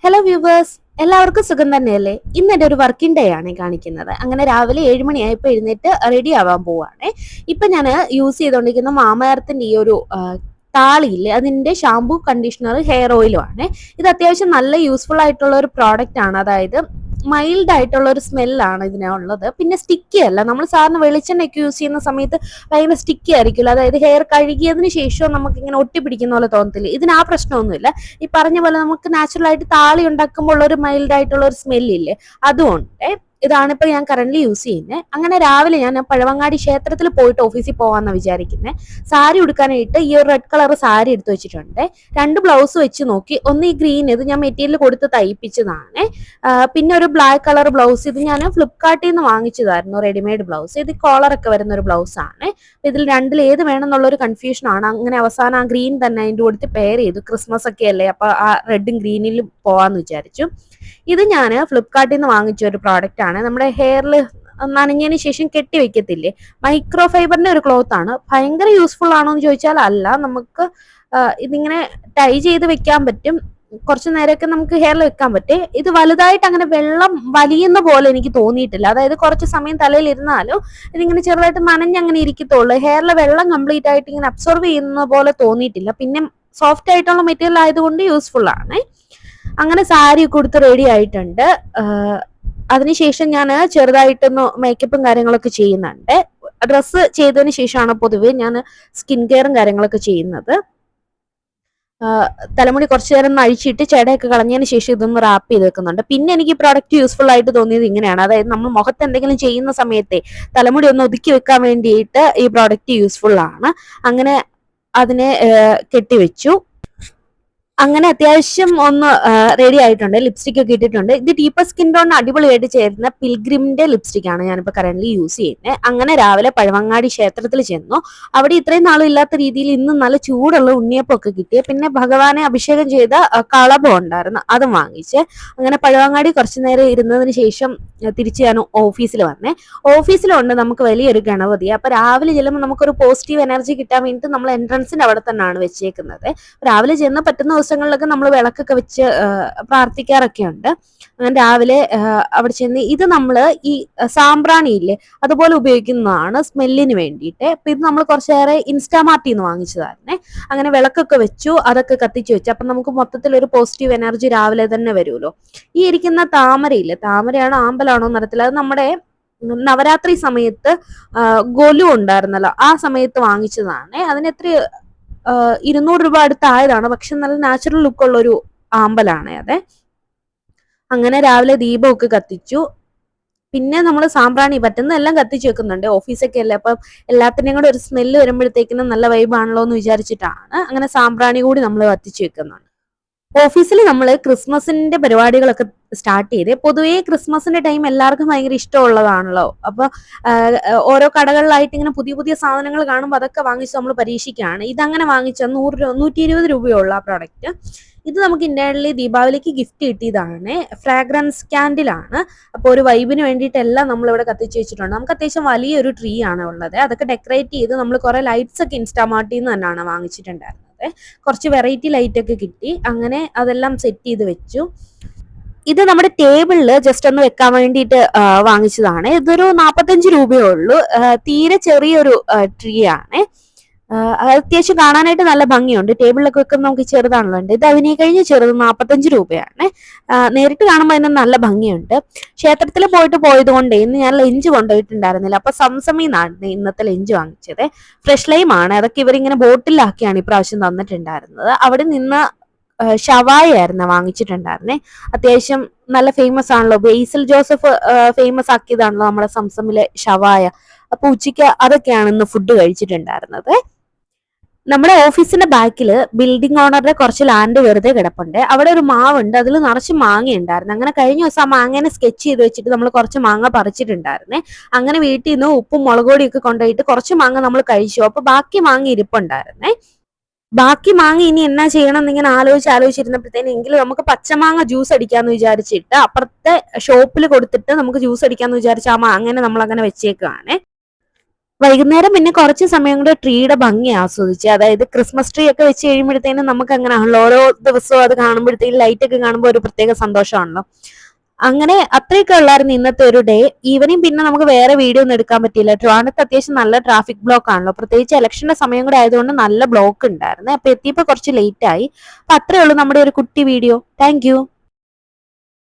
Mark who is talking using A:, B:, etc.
A: Hello viewers, എല്ലാവർക്കും സുഖം തന്നെയല്ലേ? ഇന്ന് എൻ്റെ ഒരു വർക്കിംഗ് ഡേ ആണ് കാണിക്കുന്നത്. അങ്ങനെ രാവിലെ 7 മണിയായപ്പോൾ എഴുന്നേറ്റ് റെഡി ആവാൻ പോവാണ്. ഇപ്പൊ ഞാൻ യൂസ് ചെയ്തുകൊണ്ടിരിക്കുന്ന മാമഎർത്തിന്റെ ഈ ഒരു താളിയില്ലേ, അതിന്റെ ഷാംപൂ, കണ്ടീഷണർ, ഹെയർ ഓയിലും ആണ്. ഇത് അത്യാവശ്യം നല്ല യൂസ്ഫുൾ ആയിട്ടുള്ള ഒരു പ്രോഡക്റ്റ് ആണ്. അതായത് മൈൽഡ് ആയിട്ടുള്ള ഒരു സ്മെല്ലാണ് ഇതിനുള്ളത്. പിന്നെ സ്റ്റിക്കി അല്ല. നമ്മൾ സാധാരണ വെളിച്ചെണ്ണയൊക്കെ യൂസ് ചെയ്യുന്ന സമയത്ത് ഭയങ്കര സ്റ്റിക്കി ആയിരിക്കില്ല. അതായത് ഹെയർ കഴുകിയതിന് ശേഷം നമുക്ക് ഇങ്ങനെ ഒട്ടിപ്പിടിക്കുന്ന പോലെ തോന്നത്തില്ല. ഇതിന് ആ പ്രശ്നമൊന്നുമില്ല. ഈ പറഞ്ഞ പോലെ നമുക്ക് നാച്ചുറൽ ആയിട്ട് താളി ഉണ്ടാക്കുമ്പോൾ ഒരു മൈൽഡ് ആയിട്ടുള്ള ഒരു സ്മെല്ലില്ലേ, അതുകൊണ്ട് ഇതാണിപ്പോൾ ഞാൻ കറന്റ് യൂസ് ചെയ്യുന്നത്. അങ്ങനെ രാവിലെ ഞാൻ പഴവങ്ങാടി ക്ഷേത്രത്തിൽ പോയിട്ട് ഓഫീസിൽ പോകാമെന്ന് വിചാരിക്കുന്നത്. സാരി ഉടുക്കാനായിട്ട് ഈ ഒരു റെഡ് കളർ സാരി എടുത്തു വെച്ചിട്ടുണ്ട്. 2 ബ്ലൗസ് വെച്ച് നോക്കി. ഒന്ന് ഈ ഗ്രീൻ, ഇത് ഞാൻ മെറ്റീരിയൽ കൊടുത്ത് തയ്പ്പിച്ചതാണ്. പിന്നെ ഒരു ബ്ലാക്ക് കളർ ബ്ലൗസ്, ഇത് ഞാൻ ഫ്ലിപ്കാർട്ടിൽ നിന്ന് വാങ്ങിച്ചതായിരുന്നു, റെഡിമെയ്ഡ് ബ്ലൗസ്. ഇത് കോളറൊക്കെ വരുന്ന ഒരു ബ്ലൗസ് ആണ്. ഇതിൽ രണ്ടിൽ ഏത് വേണം എന്നുള്ളൊരു കൺഫ്യൂഷൻ ആണ്. അങ്ങനെ അവസാനം ആ ഗ്രീൻ തന്നെ അതിൻ്റെ കൊടുത്ത് പെയർ ചെയ്തു. ക്രിസ്മസ് ഒക്കെ അല്ലേ, അപ്പൊ ആ റെഡും ഗ്രീനിലും പോവാന്ന് വിചാരിച്ചു. ഇത് ഞാൻ ഫ്ലിപ്കാർട്ടിൽ നിന്ന് വാങ്ങിച്ച ഒരു പ്രോഡക്റ്റ് ആണ്. നമ്മുടെ ഹെയറിൽ നനഞ്ഞതിന് ശേഷം കെട്ടി വെക്കത്തില്ലേ, മൈക്രോ ഫൈബറിന്റെ ഒരു ക്ലോത്ത് ആണ്. ഭയങ്കര യൂസ്ഫുൾ ആണോ എന്ന് ചോദിച്ചാൽ അല്ല. നമുക്ക് ഇതിങ്ങനെ ടൈ ചെയ്ത് വെക്കാൻ പറ്റും. കുറച്ചു നേരമൊക്കെ നമുക്ക് ഹെയറിൽ വെക്കാൻ പറ്റും. ഇത് വലുതായിട്ട് അങ്ങനെ വെള്ളം വലിയുന്ന പോലെ എനിക്ക് തോന്നിയിട്ടില്ല. അതായത് കുറച്ച് സമയം തലയിൽ ഇരുന്നാലും ഇതിങ്ങനെ ചെറുതായിട്ട് നനഞ്ഞങ്ങനെ ഇരിക്കത്തുള്ളൂ. ഹെയറിലെ വെള്ളം കംപ്ലീറ്റ് ആയിട്ട് ഇങ്ങനെ അബ്സോർവ് ചെയ്യുന്ന പോലെ തോന്നിയിട്ടില്ല. പിന്നെ സോഫ്റ്റ് ആയിട്ടുള്ള മെറ്റീരിയൽ ആയതുകൊണ്ട് യൂസ്ഫുൾ ആണ്. അങ്ങനെ സാരി കൊടുത്ത് റെഡി ആയിട്ടുണ്ട്. അതിനുശേഷം ഞാൻ ചെറുതായിട്ടൊന്ന് മേക്കപ്പും കാര്യങ്ങളൊക്കെ ചെയ്യുന്നുണ്ട്. ഡ്രസ്സ് ചെയ്തതിന് ശേഷമാണ് പൊതുവെ ഞാൻ സ്കിൻ കെയറും കാര്യങ്ങളൊക്കെ ചെയ്യുന്നത്. തലമുടി കുറച്ചു നേരം ഒന്ന് അഴിച്ചിട്ട് ചെടയൊക്കെ കളഞ്ഞതിന് ശേഷം ഇതൊന്ന് റാപ്പ് ചെയ്ത് വെക്കുന്നുണ്ട്. പിന്നെ എനിക്ക് ഈ പ്രോഡക്റ്റ് യൂസ്ഫുൾ ആയിട്ട് തോന്നിയത് ഇങ്ങനെയാണ്. അതായത് നമ്മൾ മുഖത്ത് എന്തെങ്കിലും ചെയ്യുന്ന സമയത്തെ തലമുടി ഒന്ന് ഒതുക്കി വെക്കാൻ വേണ്ടിയിട്ട് ഈ പ്രോഡക്റ്റ് യൂസ്ഫുൾ ആണ്. അങ്ങനെ അതിനെ കെട്ടിവെച്ചു. അങ്ങനെ അത്യാവശ്യം ഒന്ന് റെഡി ആയിട്ടുണ്ട്. ലിപ്സ്റ്റിക് ഒക്കെ ഇട്ടിട്ടുണ്ട്. ഇത് ഡീപ്പർ സ്കിൻ ടോണിന് അടിപൊളിയായിട്ട് ചേരുന്ന പിൽഗ്രിമിന്റെ ലിപ്സ്റ്റിക് ആണ് ഞാനിപ്പോൾ കറന്റ് യൂസ് ചെയ്യുന്നത്. അങ്ങനെ രാവിലെ പഴവങ്ങാടി ക്ഷേത്രത്തിൽ ചെന്നു. അവിടെ ഇത്രയും നാളും ഇല്ലാത്ത രീതിയിൽ ഇന്ന് നല്ല ചൂടുള്ള ഉണ്ണിയപ്പൊക്കെ കിട്ടിയ. പിന്നെ ഭഗവാനെ അഭിഷേകം ചെയ്ത കളഭം ഉണ്ടായിരുന്നു, അതും വാങ്ങിച്ച്. അങ്ങനെ പഴവങ്ങാടി കുറച്ചു നേരം ഇരുന്നതിന് ശേഷം തിരിച്ച് ഞാൻ ഓഫീസിൽ വന്നേ. ഓഫീസിലുണ്ട് നമുക്ക് വലിയൊരു ഗണപതി. അപ്പൊ രാവിലെ ചെല്ലുമ്പോൾ നമുക്കൊരു പോസിറ്റീവ് എനർജി കിട്ടാൻ വേണ്ടിയിട്ട് നമ്മൾ എൻട്രൻസിന്റെ അവിടെ തന്നെയാണ് വെച്ചേക്കുന്നത്. രാവിലെ ചെന്ന് പറ്റുന്ന ദിവസങ്ങളിലൊക്കെ നമ്മൾ വിളക്കൊക്കെ വെച്ച് പ്രാർത്ഥിക്കാറൊക്കെ ഉണ്ട്. അങ്ങനെ രാവിലെ അവിടെ ചെന്ന് ഇത് നമ്മൾ ഈ സാമ്പ്രാണി ഇല്ലേ, അതുപോലെ ഉപയോഗിക്കുന്നതാണ് സ്മെല്ലിന് വേണ്ടിയിട്ട്. അപ്പൊ ഇത് നമ്മൾ കുറച്ചേറെ ഇൻസ്റ്റാമാർട്ടിൽ നിന്ന് വാങ്ങിച്ചതായിരുന്നേ. അങ്ങനെ വിളക്കൊക്കെ വെച്ചു, അതൊക്കെ കത്തിച്ചു വെച്ചു. അപ്പൊ നമുക്ക് മൊത്തത്തിൽ ഒരു പോസിറ്റീവ് എനർജി രാവിലെ തന്നെ വരുമല്ലോ. ഈ ഇരിക്കുന്ന താമരയില്ലേ, താമരയാണോ ആമ്പലാണോ എന്നറിയത്തില്ല, അത് നമ്മുടെ നവരാത്രി സമയത്ത് ഗൊലു ഉണ്ടായിരുന്നല്ലോ, ആ സമയത്ത് വാങ്ങിച്ചതാണ്. അതിന് എത്ര 200 രൂപ അടുത്തായതാണ്. പക്ഷെ നല്ല നാച്ചുറൽ ലുക്കുള്ള ഒരു ആമ്പലാണ് അതെ. അങ്ങനെ രാവിലെ ദീപമൊക്കെ കത്തിച്ചു. പിന്നെ നമ്മൾ സാമ്പ്രാണി പറ്റുന്ന എല്ലാം കത്തിച്ചു വെക്കുന്നുണ്ട്. ഓഫീസൊക്കെ അല്ലേ, അപ്പം എല്ലാത്തിനെയും കൂടെ ഒരു സ്മെല്ല് വരുമ്പോഴത്തേക്കിനും നല്ല വൈബാണല്ലോ എന്ന് വിചാരിച്ചിട്ടാണ് അങ്ങനെ സാമ്പ്രാണി കൂടി നമ്മൾ കത്തിച്ചു വെക്കുന്നുണ്ട്. ഓഫീസിൽ നമ്മൾ ക്രിസ്മസിന്റെ പരിപാടികളൊക്കെ സ്റ്റാർട്ട് ചെയ്തേ. പൊതുവേ ക്രിസ്മസിന്റെ ടൈം എല്ലാവർക്കും ഭയങ്കര ഇഷ്ടമുള്ളതാണല്ലോ. അപ്പൊ ഓരോ കടകളിലായിട്ട് ഇങ്ങനെ പുതിയ പുതിയ സാധനങ്ങൾ കാണുമ്പോൾ അതൊക്കെ വാങ്ങിച്ച് നമ്മൾ പരീക്ഷിക്കുകയാണ്. ഇതങ്ങനെ വാങ്ങിച്ച 120 രൂപയുള്ള ആ പ്രോഡക്റ്റ്. ഇത് നമുക്ക് ഇന്റേണലി ദീപാവലിക്ക് ഗിഫ്റ്റ് കിട്ടിയതാണ്. ഫ്രാഗ്രൻസ് ക്യാൻഡിലാണ്. അപ്പോൾ ഒരു വൈബിന് വേണ്ടിയിട്ടെല്ലാം നമ്മൾ ഇവിടെ കത്തിച്ച് വെച്ചിട്ടുണ്ട്. നമുക്ക് അത്യാവശ്യം വലിയൊരു ട്രീ ആണ് ഉള്ളത്. അതൊക്കെ ഡെക്കറേറ്റ് ചെയ്ത് നമ്മൾ കുറെ ലൈറ്റ്സ് ഒക്കെ ഇൻസ്റ്റാമാർട്ടിൽ നിന്ന് തന്നെയാണ് വാങ്ങിച്ചിട്ടുണ്ടായിരുന്നത്. കുറച്ച് വെറൈറ്റി ലൈറ്റ് ഒക്കെ കിട്ടി. അങ്ങനെ അതെല്ലാം സെറ്റ് ചെയ്ത് വെച്ചു. ഇത് നമ്മുടെ ടേബിളിൽ ജസ്റ്റ് ഒന്ന് വെക്കാൻ വേണ്ടിയിട്ട് വാങ്ങിച്ചതാണ്. ഇതൊരു 45 രൂപയേ ഉള്ളൂ. തീരെ ചെറിയൊരു ട്രീ ആണ്. അത്യാവശ്യം കാണാനായിട്ട് നല്ല ഭംഗിയുണ്ട്. ടേബിളിലൊക്കെ വെക്കുന്ന നമുക്ക് ചെറുതാണല്ലോ ഉണ്ട്. ഇത് അതിനെ കഴിഞ്ഞ് ചെറുത് 45 രൂപയാണ്. നേരിട്ട് കാണുമ്പോൾ അതിന് നല്ല ഭംഗിയുണ്ട്. ക്ഷേത്രത്തിൽ പോയത് കൊണ്ട് ഇന്ന് ഞാൻ ലഞ്ച് കൊണ്ടുപോയിട്ടുണ്ടായിരുന്നില്ല. അപ്പൊ സംസമിന്നാണ് ഇന്നത്തെ ലഞ്ച് വാങ്ങിച്ചത്. ഫ്രഷ് ലൈം ആണ്. അതൊക്കെ ഇവരിങ്ങനെ ബോട്ടിലാക്കിയാണ് ഇപ്രാവശ്യം തന്നിട്ടുണ്ടായിരുന്നത്. അവിടെ നിന്ന് ഷവായ ആയിരുന്നു വാങ്ങിച്ചിട്ടുണ്ടായിരുന്നേ. അത്യാവശ്യം നല്ല ഫേമസ് ആണല്ലോ, ബേസിൽ ജോസഫ് ഫേമസ് ആക്കിയതാണല്ലോ നമ്മുടെ സംസമിലെ ഷവായ. അപ്പൊ ഉച്ചയ്ക്ക് അതൊക്കെയാണ് ഇന്ന് ഫുഡ് കഴിച്ചിട്ടുണ്ടായിരുന്നത്. നമ്മുടെ ഓഫീസിന്റെ ബാക്കിൽ ബിൽഡിംഗ് ഓണറുടെ കുറച്ച് ലാൻഡ് വെറുതെ കിടപ്പുണ്ട്. അവിടെ ഒരു മാവുണ്ട്, അതിൽ നിറച്ച് മാങ്ങ ഉണ്ടായിരുന്നു. അങ്ങനെ കഴിഞ്ഞ ദിവസം ആ മാങ്ങനെ സ്കെച്ച് ചെയ്ത് വെച്ചിട്ട് നമ്മൾ കുറച്ച് മാങ്ങ പറിച്ചിട്ടുണ്ടായിരുന്നേ. അങ്ങനെ വീട്ടിൽ നിന്ന് ഉപ്പും മുളക് പൊടിയൊക്കെ കൊണ്ടുപോയിട്ട് കുറച്ച് മാങ്ങ നമ്മൾ കഴിച്ചു. അപ്പൊ ബാക്കി മാങ്ങ ഇരിപ്പുണ്ടായിരുന്നേ. ബാക്കി മാങ്ങ ഇനി എന്നാ ചെയ്യണം എന്നിങ്ങനെ ആലോചിച്ചിരുന്നപ്പോഴത്തേനും എങ്കിലും നമുക്ക് പച്ചമാങ്ങ ജ്യൂസ് അടിക്കാന്ന് വിചാരിച്ചിട്ട് അപ്പുറത്തെ ഷോപ്പിൽ കൊടുത്തിട്ട് നമുക്ക് ജ്യൂസ് അടിക്കാന്ന് വിചാരിച്ച ആ മാങ്ങനെ നമ്മൾ അങ്ങനെ വെച്ചേക്കാണ്. വൈകുന്നേരം പിന്നെ കുറച്ച് സമയം കൂടെ ട്രീയുടെ ഭംഗി ആസ്വദിച്ച്, അതായത് ക്രിസ്മസ് ട്രീ ഒക്കെ വെച്ച് കഴിയുമ്പോഴത്തേനും നമുക്ക് അങ്ങനെയാണല്ലോ, ഓരോ ദിവസവും അത് കാണുമ്പോഴത്തേക്കും ലൈറ്റ് ഒക്കെ കാണുമ്പോൾ ഒരു പ്രത്യേക സന്തോഷമാണല്ലോ. അങ്ങനെ അത്രയൊക്കെ ഉള്ളായിരുന്നു ഇന്നത്തെ ഒരു ഡേ. ഈവനിങ് പിന്നെ നമുക്ക് വേറെ വീഡിയോ ഒന്നും എടുക്കാൻ പറ്റിയില്ല. ട്രിവാൻഡ്രത്ത് അത്യാവശ്യം നല്ല ട്രാഫിക് ബ്ലോക്ക് ആണല്ലോ, പ്രത്യേകിച്ച് ഇലക്ഷന്റെ സമയം കൂടെ ആയതുകൊണ്ട് നല്ല ബ്ലോക്ക് ഉണ്ടായിരുന്നു. അപ്പൊ എത്തിയപ്പോൾ കുറച്ച് ലേറ്റ് ആയി. അപ്പൊ അത്രേ ഉള്ളൂ നമ്മുടെ ഒരു കുട്ടി വീഡിയോ. Thank you.